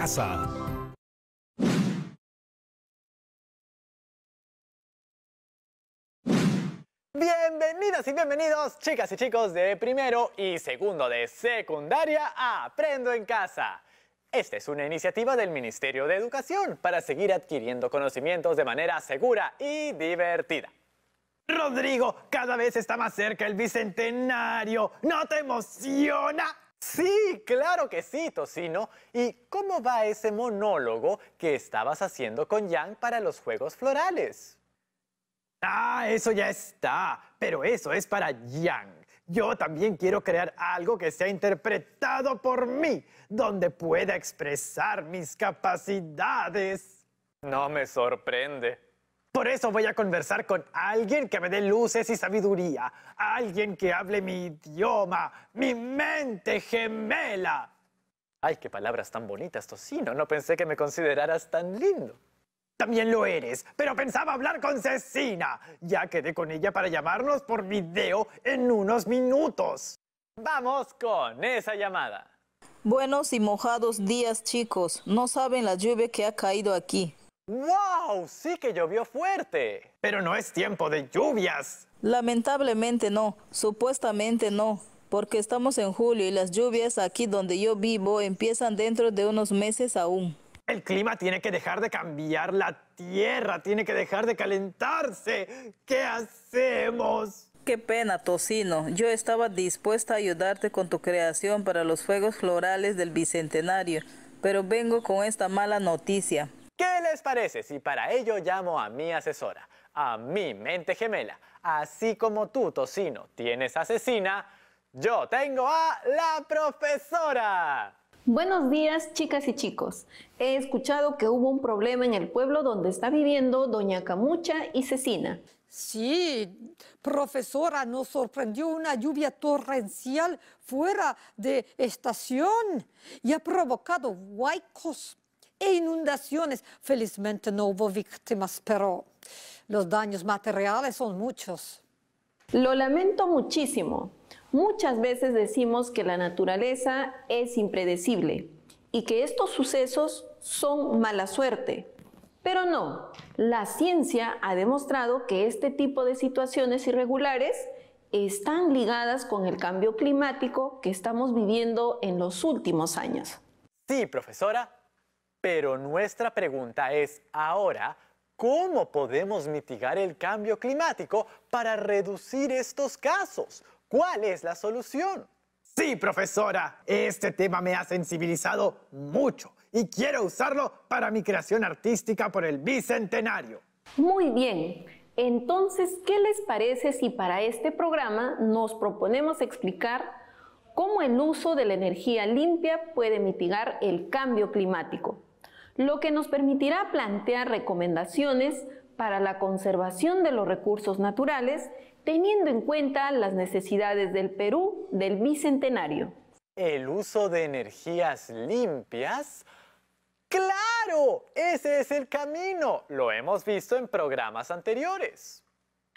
casa. Bienvenidas y bienvenidos, chicas y chicos de primero y segundo de secundaria a Aprendo en Casa. Esta es una iniciativa del Ministerio de Educación para seguir adquiriendo conocimientos de manera segura y divertida. Rodrigo, cada vez está más cerca el bicentenario. ¿No te emociona? Sí, claro que sí, Tocino. ¿Y cómo va ese monólogo que estabas haciendo con Yang para los Juegos Florales? Ah, eso ya está, pero eso es para Yang. Yo también quiero crear algo que sea interpretado por mí, donde pueda expresar mis capacidades. No me sorprende. Por eso voy a conversar con alguien que me dé luces y sabiduría, alguien que hable mi idioma, mi mente gemela. Ay, qué palabras tan bonitas, Tocino. No pensé que me consideraras tan lindo. También lo eres, pero pensaba hablar con Cecina. Ya quedé con ella para llamarnos por video en unos minutos. Vamos con esa llamada. Buenos y mojados días, chicos. No saben la lluvia que ha caído aquí. ¡Wow! Sí que llovió fuerte. Pero no es tiempo de lluvias. Lamentablemente no, supuestamente no, porque estamos en julio y las lluvias aquí donde yo vivo empiezan dentro de unos meses aún. El clima tiene que dejar de cambiar, la tierra tiene que dejar de calentarse. ¿Qué hacemos? Qué pena, Tocino. Yo estaba dispuesta a ayudarte con tu creación para los Juegos Florales del Bicentenario, pero vengo con esta mala noticia. ¿Qué les parece si para ello llamo a mi asesora, a mi mente gemela? Así como tú, Tocino, tienes a Cecina, yo tengo a la profesora. Buenos días, chicas y chicos. He escuchado que hubo un problema en el pueblo donde está viviendo doña Camucha y Cecina. Sí, profesora, nos sorprendió una lluvia torrencial fuera de estación y ha provocado huaicos e inundaciones. Felizmente no hubo víctimas, pero los daños materiales son muchos. Lo lamento muchísimo. Muchas veces decimos que la naturaleza es impredecible y que estos sucesos son mala suerte. Pero no, la ciencia ha demostrado que este tipo de situaciones irregulares están ligadas con el cambio climático que estamos viviendo en los últimos años. Sí, profesora, pero nuestra pregunta es ahora, ¿cómo podemos mitigar el cambio climático para reducir estos casos? ¿Cuál es la solución? Sí, profesora, este tema me ha sensibilizado mucho y quiero usarlo para mi creación artística por el Bicentenario. Muy bien, entonces, ¿qué les parece si para este programa nos proponemos explicar cómo el uso de la energía limpia puede mitigar el cambio climático? Lo que nos permitirá plantear recomendaciones para la conservación de los recursos naturales, teniendo en cuenta las necesidades del Perú del Bicentenario. ¿El uso de energías limpias? ¡Claro! Ese es el camino. Lo hemos visto en programas anteriores.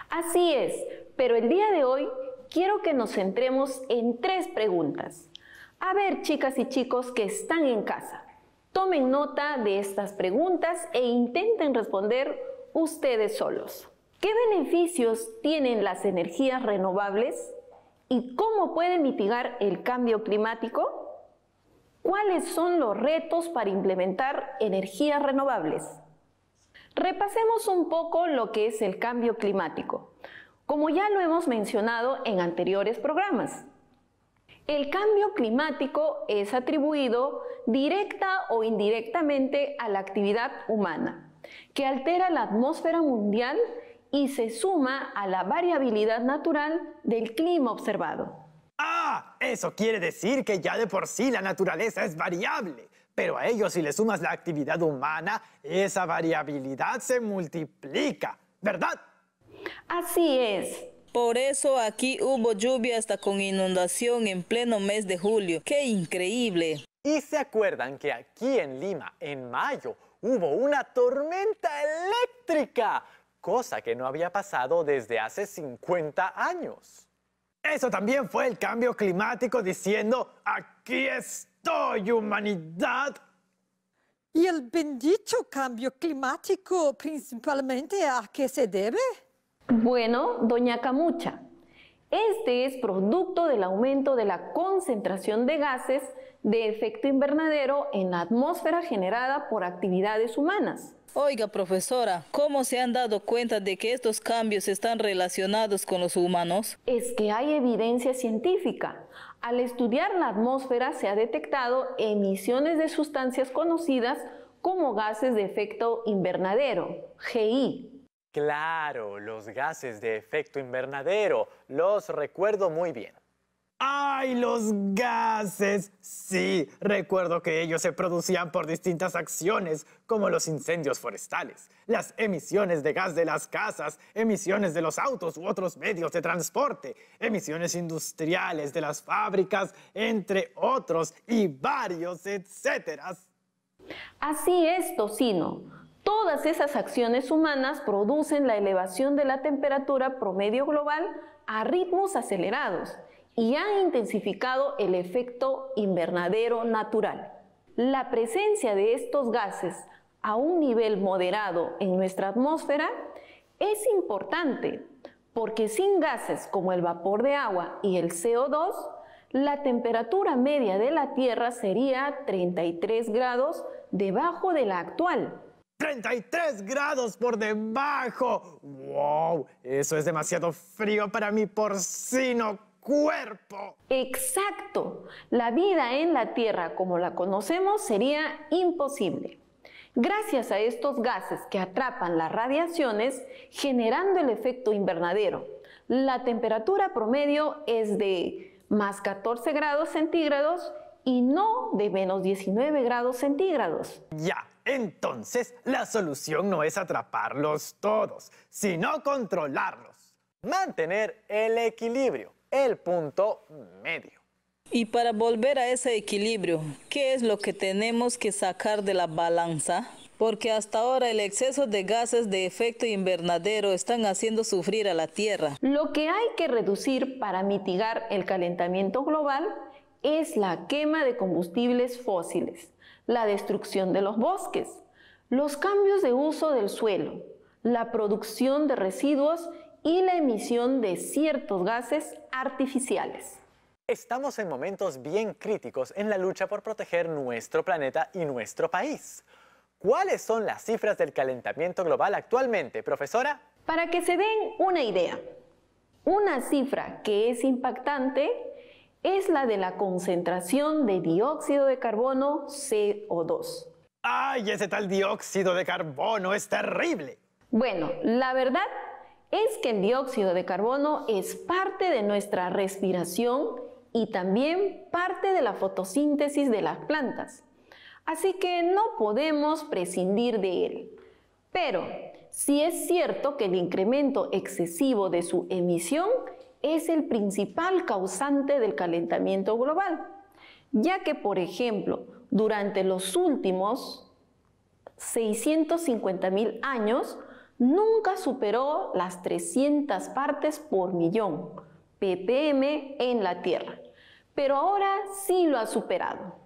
Así es, pero el día de hoy quiero que nos centremos en 3 preguntas. A ver, chicas y chicos que están en casa, tomen nota de estas preguntas e intenten responder ustedes solos. ¿Qué beneficios tienen las energías renovables? ¿Y cómo puede mitigar el cambio climático? ¿Cuáles son los retos para implementar energías renovables? Repasemos un poco lo que es el cambio climático, como ya lo hemos mencionado en anteriores programas. El cambio climático es atribuido directa o indirectamente a la actividad humana, que altera la atmósfera mundial y se suma a la variabilidad natural del clima observado. ¡Ah! Eso quiere decir que ya de por sí la naturaleza es variable. Pero a ello, si le sumas la actividad humana, esa variabilidad se multiplica, ¿verdad? Así es. Por eso aquí hubo lluvia hasta con inundación en pleno mes de julio. ¡Qué increíble! ¿Y se acuerdan que aquí en Lima, en mayo, hubo una tormenta eléctrica? Cosa que no había pasado desde hace 50 años. Eso también fue el cambio climático diciendo, ¡aquí estoy, humanidad! ¿Y el bendito cambio climático principalmente a qué se debe? Bueno, doña Camucha, este es producto del aumento de la concentración de gases de efecto invernadero en la atmósfera generada por actividades humanas. Oiga, profesora, ¿cómo se han dado cuenta de que estos cambios están relacionados con los humanos? Es que hay evidencia científica. Al estudiar la atmósfera se ha detectado emisiones de sustancias conocidas como gases de efecto invernadero, GI. Claro, los gases de efecto invernadero, los recuerdo muy bien. ¡Ay, los gases! Sí, recuerdo que ellos se producían por distintas acciones, como los incendios forestales, las emisiones de gas de las casas, emisiones de los autos u otros medios de transporte, emisiones industriales de las fábricas, entre otros, y varios, etcétera. Así es, Tocino. Todas esas acciones humanas producen la elevación de la temperatura promedio global a ritmos acelerados y han intensificado el efecto invernadero natural. La presencia de estos gases a un nivel moderado en nuestra atmósfera es importante porque sin gases como el vapor de agua y el CO2, la temperatura media de la Tierra sería 33 grados debajo de la actual. ¡33 grados por debajo! ¡Wow! Eso es demasiado frío para mi porcino cuerpo. Exacto. La vida en la Tierra como la conocemos sería imposible. Gracias a estos gases que atrapan las radiaciones, generando el efecto invernadero, la temperatura promedio es de más 14 grados centígrados y no de menos 19 grados centígrados. Ya, entonces la solución no es atraparlos todos, sino controlarlos. Mantener el equilibrio, el punto medio. Y para volver a ese equilibrio, ¿qué es lo que tenemos que sacar de la balanza? Porque hasta ahora el exceso de gases de efecto invernadero están haciendo sufrir a la Tierra. Lo que hay que reducir para mitigar el calentamiento global es la quema de combustibles fósiles, la destrucción de los bosques, los cambios de uso del suelo, la producción de residuos y la emisión de ciertos gases artificiales. Estamos en momentos bien críticos en la lucha por proteger nuestro planeta y nuestro país. ¿Cuáles son las cifras del calentamiento global actualmente, profesora? Para que se den una idea, una cifra que es impactante es la de la concentración de dióxido de carbono CO2. ¡Ay, ese tal dióxido de carbono es terrible! Bueno, la verdad es que el dióxido de carbono es parte de nuestra respiración y también parte de la fotosíntesis de las plantas. Así que no podemos prescindir de él. Pero sí es cierto que el incremento excesivo de su emisión es el principal causante del calentamiento global, ya que, por ejemplo, durante los últimos 650.000 años, nunca superó las 300 partes por millón, ppm, en la Tierra, pero ahora sí lo ha superado.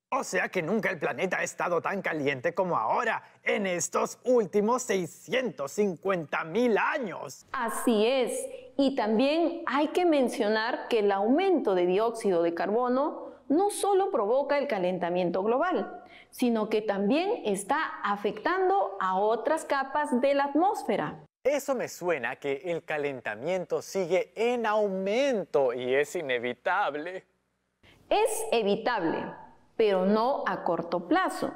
O sea que nunca el planeta ha estado tan caliente como ahora, en estos últimos 650.000 años. Así es, y también hay que mencionar que el aumento de dióxido de carbono no solo provoca el calentamiento global, sino que también está afectando a otras capas de la atmósfera. Eso me suena que el calentamiento sigue en aumento y es inevitable. Es evitable, pero no a corto plazo.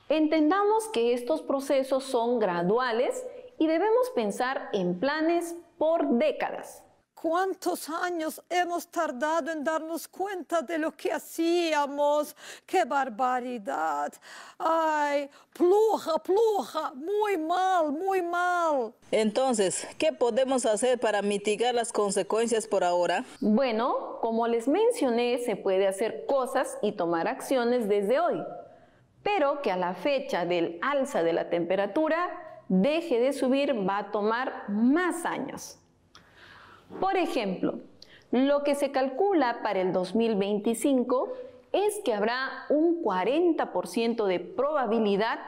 Entendamos que estos procesos son graduales y debemos pensar en planes por décadas. ¿Cuántos años hemos tardado en darnos cuenta de lo que hacíamos? ¡Qué barbaridad! ¡Ay, pluja! Muy mal, muy mal. Entonces, ¿qué podemos hacer para mitigar las consecuencias por ahora? Bueno, como les mencioné, se puede hacer cosas y tomar acciones desde hoy, pero que a la fecha del alza de la temperatura deje de subir va a tomar más años. Por ejemplo, lo que se calcula para el 2025 es que habrá un 40% de probabilidad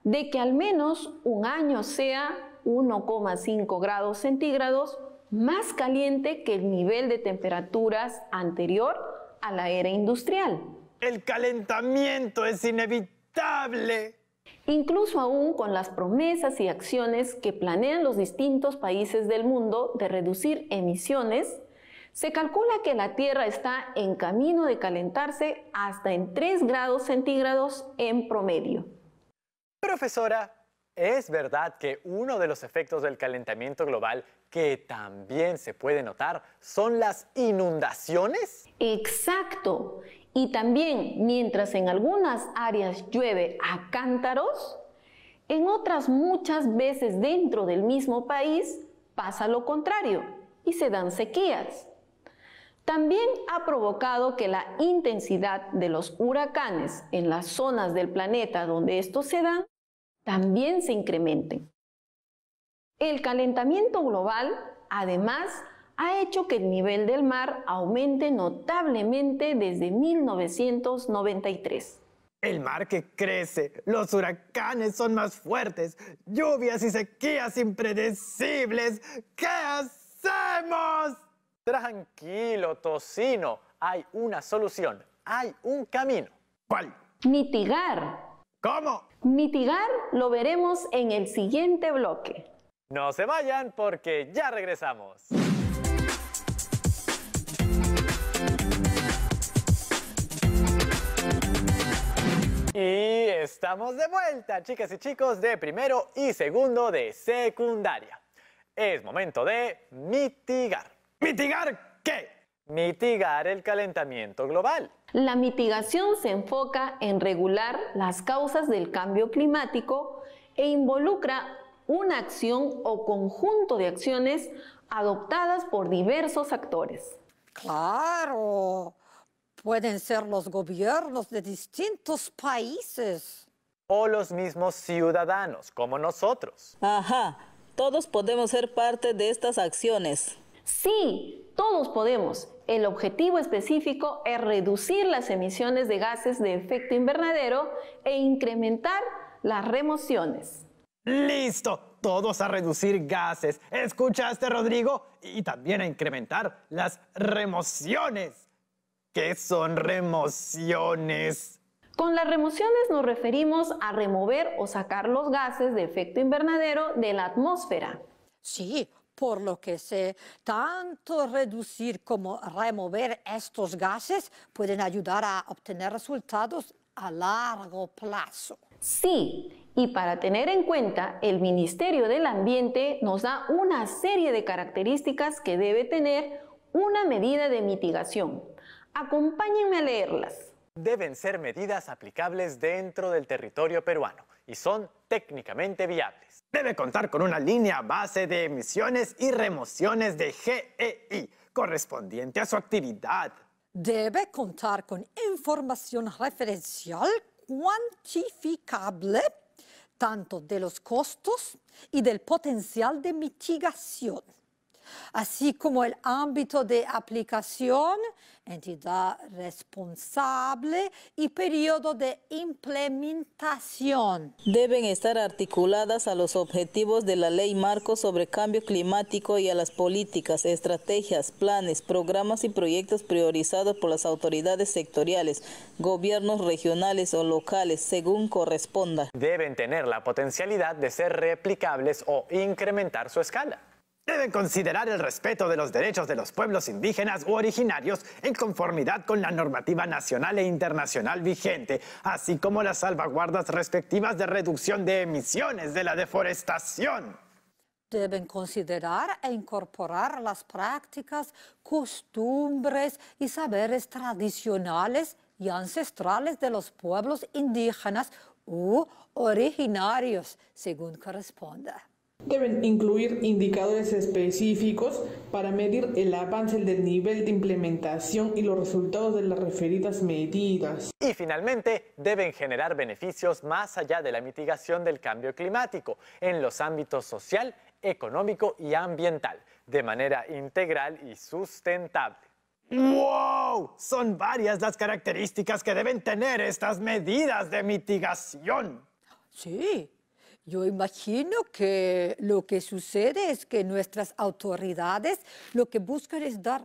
de que al menos un año sea 1,5 grados centígrados más caliente que el nivel de temperaturas anterior a la era industrial. El calentamiento es inevitable. Incluso aún con las promesas y acciones que planean los distintos países del mundo de reducir emisiones, se calcula que la Tierra está en camino de calentarse hasta en 3 grados centígrados en promedio. Profesora, ¿es verdad que uno de los efectos del calentamiento global que también se puede notar son las inundaciones? Exacto. Y también, mientras en algunas áreas llueve a cántaros, en otras muchas veces dentro del mismo país pasa lo contrario y se dan sequías. También ha provocado que la intensidad de los huracanes en las zonas del planeta donde estos se dan también se incrementen. El calentamiento global, además, ha hecho que el nivel del mar aumente notablemente desde 1993. El mar que crece, los huracanes son más fuertes, lluvias y sequías impredecibles. ¿Qué hacemos? Tranquilo, tocino. Hay una solución, hay un camino. ¿Cuál? Mitigar. ¿Cómo? Mitigar lo veremos en el siguiente bloque. No se vayan porque ya regresamos. Y estamos de vuelta, chicas y chicos de primero y segundo de secundaria. Es momento de mitigar. ¿Mitigar qué? Mitigar el calentamiento global. La mitigación se enfoca en regular las causas del cambio climático e involucra una acción o conjunto de acciones adoptadas por diversos actores. Claro, pueden ser los gobiernos de distintos países. O los mismos ciudadanos, como nosotros. Ajá, todos podemos ser parte de estas acciones. Sí, todos podemos. El objetivo específico es reducir las emisiones de gases de efecto invernadero e incrementar las remociones. ¡Listo! Todos a reducir gases. ¿Escuchaste, Rodrigo? Y también a incrementar las remociones. ¿Qué son remociones? Con las remociones nos referimos a remover o sacar los gases de efecto invernadero de la atmósfera. Sí, por lo que sé, tanto reducir como remover estos gases pueden ayudar a obtener resultados a largo plazo. Sí, y para tener en cuenta, el Ministerio del Ambiente nos da una serie de características que debe tener una medida de mitigación. Acompáñenme a leerlas. Deben ser medidas aplicables dentro del territorio peruano y son técnicamente viables. Debe contar con una línea base de emisiones y remociones de GEI correspondiente a su actividad. Debe contar con información referencial cuantificable, tanto de los costos y del potencial de mitigación, así como el ámbito de aplicación, entidad responsable y periodo de implementación. Deben estar articuladas a los objetivos de la Ley Marco sobre Cambio Climático y a las políticas, estrategias, planes, programas y proyectos priorizados por las autoridades sectoriales, gobiernos regionales o locales, según corresponda. Deben tener la potencialidad de ser replicables o incrementar su escala. Deben considerar el respeto de los derechos de los pueblos indígenas u originarios en conformidad con la normativa nacional e internacional vigente, así como las salvaguardas respectivas de reducción de emisiones de la deforestación. Deben considerar e incorporar las prácticas, costumbres y saberes tradicionales y ancestrales de los pueblos indígenas u originarios, según corresponda. Deben incluir indicadores específicos para medir el avance del nivel de implementación y los resultados de las referidas medidas. Y finalmente, deben generar beneficios más allá de la mitigación del cambio climático en los ámbitos social, económico y ambiental, de manera integral y sustentable. ¡Wow! Son varias las características que deben tener estas medidas de mitigación. Sí, yo imagino que lo que sucede es que nuestras autoridades lo que buscan es dar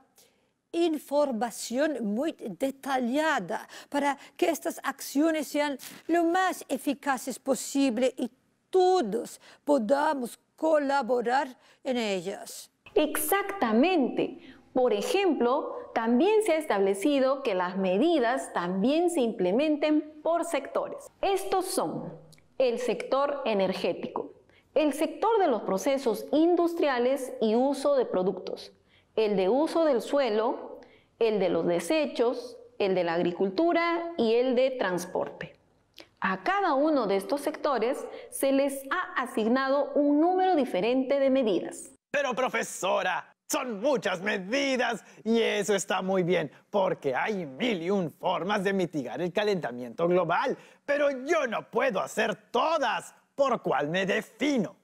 información muy detallada para que estas acciones sean lo más eficaces posible y todos podamos colaborar en ellas. Exactamente. Por ejemplo, también se ha establecido que las medidas también se implementen por sectores. Estos son el sector energético, el sector de los procesos industriales y uso de productos, el de uso del suelo, el de los desechos, el de la agricultura y el de transporte. A cada uno de estos sectores se les ha asignado un número diferente de medidas. Pero profesora, son muchas medidas y eso está muy bien, porque hay 1001 formas de mitigar el calentamiento global, pero yo no puedo hacer todas. ¿Por cuál me defino?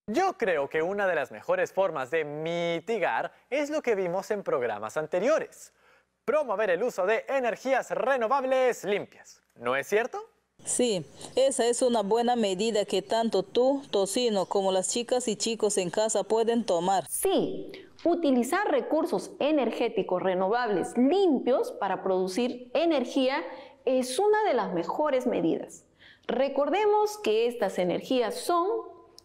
Yo creo que una de las mejores formas de mitigar es lo que vimos en programas anteriores. Promover el uso de energías renovables limpias. ¿No es cierto? Sí, esa es una buena medida que tanto tú, Tocino, como las chicas y chicos en casa pueden tomar. Sí, utilizar recursos energéticos renovables limpios para producir energía es una de las mejores medidas. Recordemos que estas energías son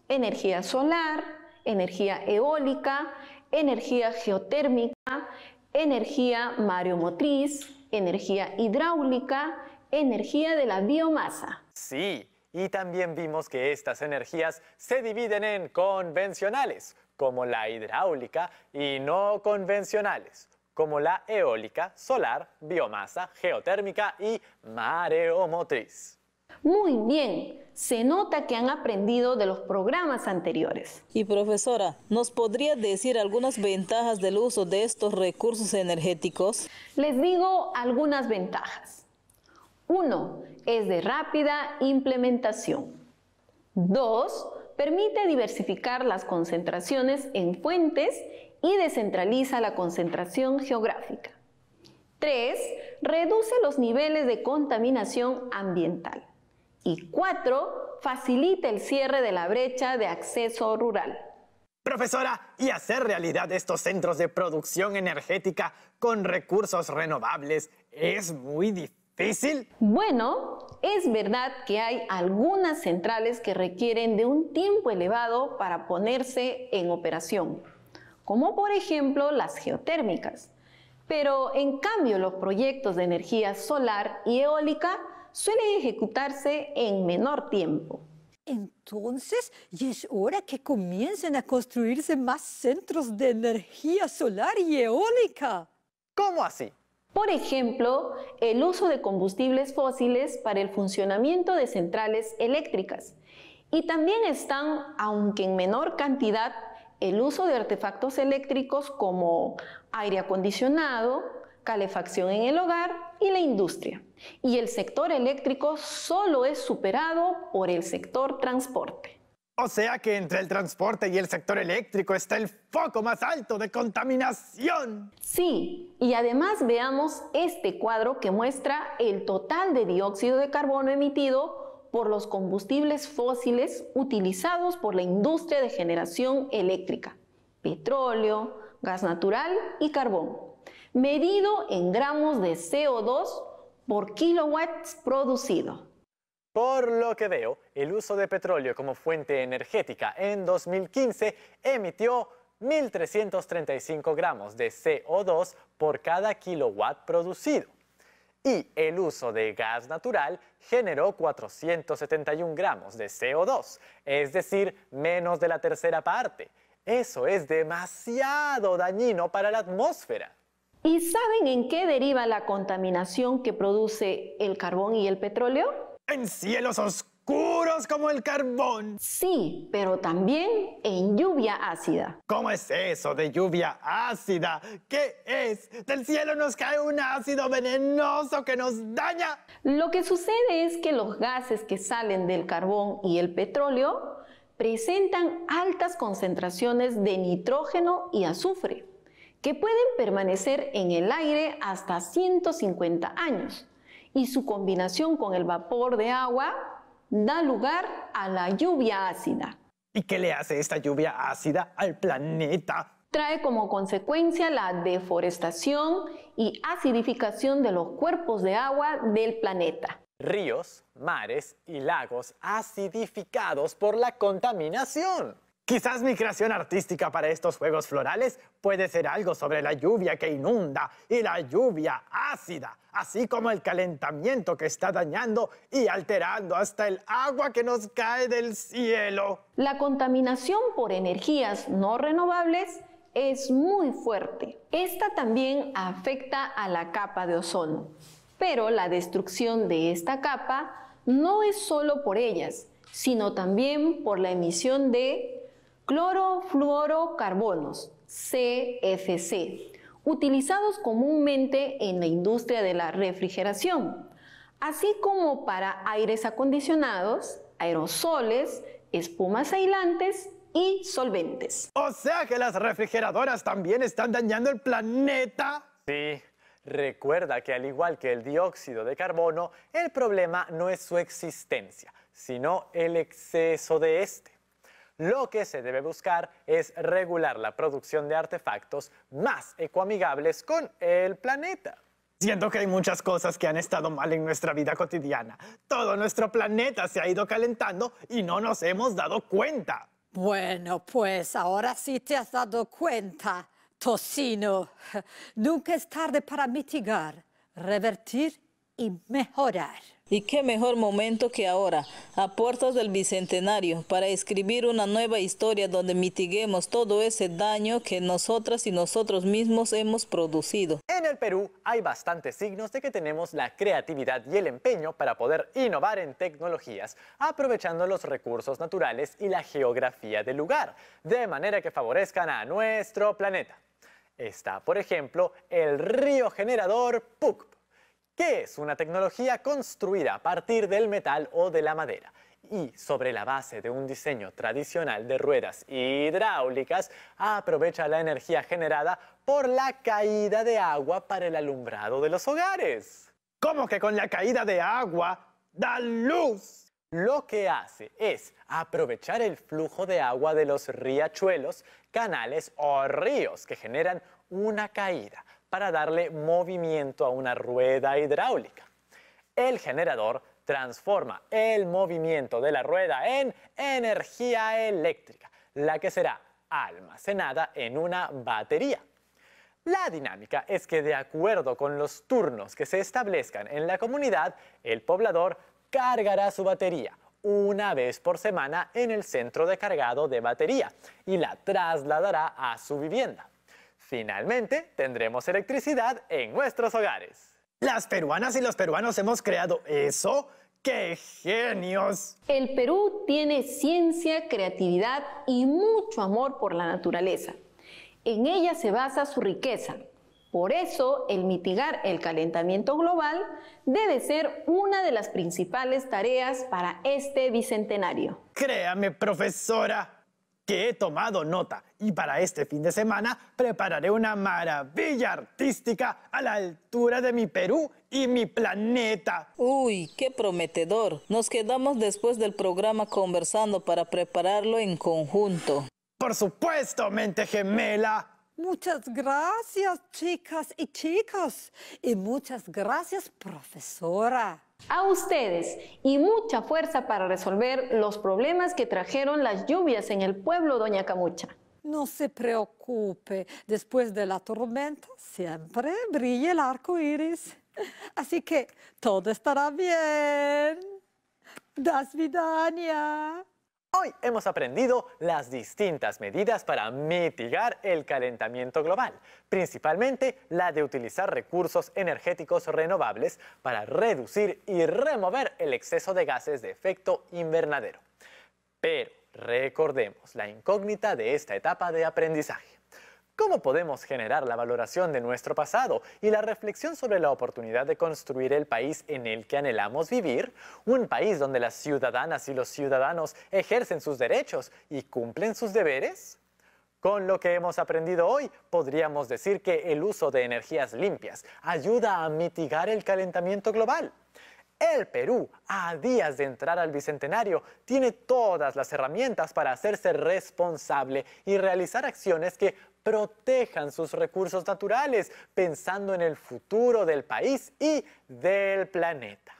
energía solar, energía eólica, energía geotérmica, energía mareomotriz, energía hidráulica, energía de la biomasa. Sí, y también vimos que estas energías se dividen en convencionales, como la hidráulica, y no convencionales, como la eólica, solar, biomasa, geotérmica y mareomotriz. Muy bien, se nota que han aprendido de los programas anteriores. Y profesora, ¿nos podría decir algunas ventajas del uso de estos recursos energéticos? Les digo algunas ventajas. 1. Es de rápida implementación. 2. Permite diversificar las concentraciones en fuentes y descentraliza la concentración geográfica. 3. Reduce los niveles de contaminación ambiental. Y 4. Facilita el cierre de la brecha de acceso rural. Profesora, ¿y hacer realidad estos centros de producción energética con recursos renovables es muy difícil? Bueno, es verdad que hay algunas centrales que requieren de un tiempo elevado para ponerse en operación, como por ejemplo las geotérmicas. Pero en cambio los proyectos de energía solar y eólica suelen ejecutarse en menor tiempo. Entonces, ya es hora que comiencen a construirse más centros de energía solar y eólica. ¿Cómo así? Por ejemplo, el uso de combustibles fósiles para el funcionamiento de centrales eléctricas. Y también están, aunque en menor cantidad, el uso de artefactos eléctricos como aire acondicionado, calefacción en el hogar y la industria. Y el sector eléctrico solo es superado por el sector transporte. O sea que entre el transporte y el sector eléctrico está el foco más alto de contaminación. Sí, y además veamos este cuadro que muestra el total de dióxido de carbono emitido por los combustibles fósiles utilizados por la industria de generación eléctrica, petróleo, gas natural y carbón, medido en gramos de CO2 por kilowatts producido. Por lo que veo, el uso de petróleo como fuente energética en 2015 emitió 1.335 gramos de CO2 por cada kilowatt producido. Y el uso de gas natural generó 471 gramos de CO2, es decir, menos de la tercera parte. Eso es demasiado dañino para la atmósfera. ¿Y saben en qué deriva la contaminación que produce el carbón y el petróleo? En cielos oscuros como el carbón. Sí, pero también en lluvia ácida. ¿Cómo es eso de lluvia ácida? ¿Qué es? ¿Del cielo nos cae un ácido venenoso que nos daña? Lo que sucede es que los gases que salen del carbón y el petróleo presentan altas concentraciones de nitrógeno y azufre, que pueden permanecer en el aire hasta 150 años, y su combinación con el vapor de agua da lugar a la lluvia ácida. ¿Y qué le hace esta lluvia ácida al planeta? Trae como consecuencia la deforestación y acidificación de los cuerpos de agua del planeta. Ríos, mares y lagos acidificados por la contaminación. Quizás mi creación artística para estos juegos florales puede ser algo sobre la lluvia que inunda y la lluvia ácida, así como el calentamiento que está dañando y alterando hasta el agua que nos cae del cielo. La contaminación por energías no renovables es muy fuerte. Esta también afecta a la capa de ozono, pero la destrucción de esta capa no es solo por ellas, sino también por la emisión de clorofluorocarbonos, CFC, utilizados comúnmente en la industria de la refrigeración, así como para aires acondicionados, aerosoles, espumas aislantes y solventes. O sea que las refrigeradoras también están dañando el planeta. Sí, recuerda que al igual que el dióxido de carbono, el problema no es su existencia, sino el exceso de este. Lo que se debe buscar es regular la producción de artefactos más ecoamigables con el planeta. Siento que hay muchas cosas que han estado mal en nuestra vida cotidiana. Todo nuestro planeta se ha ido calentando y no nos hemos dado cuenta. Bueno, pues ahora sí te has dado cuenta, Tocino. Nunca es tarde para mitigar, revertir y mejorar. Y qué mejor momento que ahora, a puertas del Bicentenario, para escribir una nueva historia donde mitiguemos todo ese daño que nosotras y nosotros mismos hemos producido. En el Perú hay bastantes signos de que tenemos la creatividad y el empeño para poder innovar en tecnologías, aprovechando los recursos naturales y la geografía del lugar, de manera que favorezcan a nuestro planeta. Está, por ejemplo, el río generador Pucp, que es una tecnología construida a partir del metal o de la madera y sobre la base de un diseño tradicional de ruedas hidráulicas, aprovecha la energía generada por la caída de agua para el alumbrado de los hogares. ¿Cómo que con la caída de agua da luz? Lo que hace es aprovechar el flujo de agua de los riachuelos, canales o ríos que generan una caída para darle movimiento a una rueda hidráulica. El generador transforma el movimiento de la rueda en energía eléctrica, la que será almacenada en una batería. La dinámica es que de acuerdo con los turnos que se establezcan en la comunidad, el poblador cargará su batería una vez por semana en el centro de cargado de batería y la trasladará a su vivienda. Finalmente, tendremos electricidad en nuestros hogares. ¿Las peruanas y los peruanos hemos creado eso? ¡Qué genios! El Perú tiene ciencia, creatividad y mucho amor por la naturaleza. En ella se basa su riqueza. Por eso, el mitigar el calentamiento global debe ser una de las principales tareas para este bicentenario. Créame, profesora, que he tomado nota y para este fin de semana prepararé una maravilla artística a la altura de mi Perú y mi planeta. Uy, qué prometedor. Nos quedamos después del programa conversando para prepararlo en conjunto. Por supuesto, mente gemela. Muchas gracias, chicas y chicos. Y muchas gracias, profesora. A ustedes y mucha fuerza para resolver los problemas que trajeron las lluvias en el pueblo Doña Camucha. No se preocupe, después de la tormenta siempre brilla el arco iris. Así que todo estará bien. До свидания. Hoy hemos aprendido las distintas medidas para mitigar el calentamiento global, principalmente la de utilizar recursos energéticos renovables para reducir y remover el exceso de gases de efecto invernadero. Pero recordemos la incógnita de esta etapa de aprendizaje. ¿Cómo podemos generar la valoración de nuestro pasado y la reflexión sobre la oportunidad de construir el país en el que anhelamos vivir? Un país donde las ciudadanas y los ciudadanos ejercen sus derechos y cumplen sus deberes. Con lo que hemos aprendido hoy, podríamos decir que el uso de energías limpias ayuda a mitigar el calentamiento global. El Perú, a días de entrar al Bicentenario, tiene todas las herramientas para hacerse responsable y realizar acciones que protejan sus recursos naturales, pensando en el futuro del país y del planeta.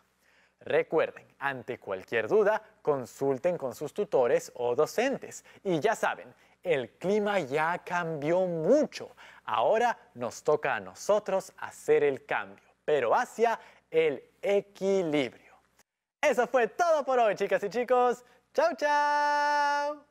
Recuerden, ante cualquier duda, consulten con sus tutores o docentes. Y ya saben, el clima ya cambió mucho. Ahora nos toca a nosotros hacer el cambio, pero hacia el equilibrio. Eso fue todo por hoy, chicas y chicos. ¡Chao, chao!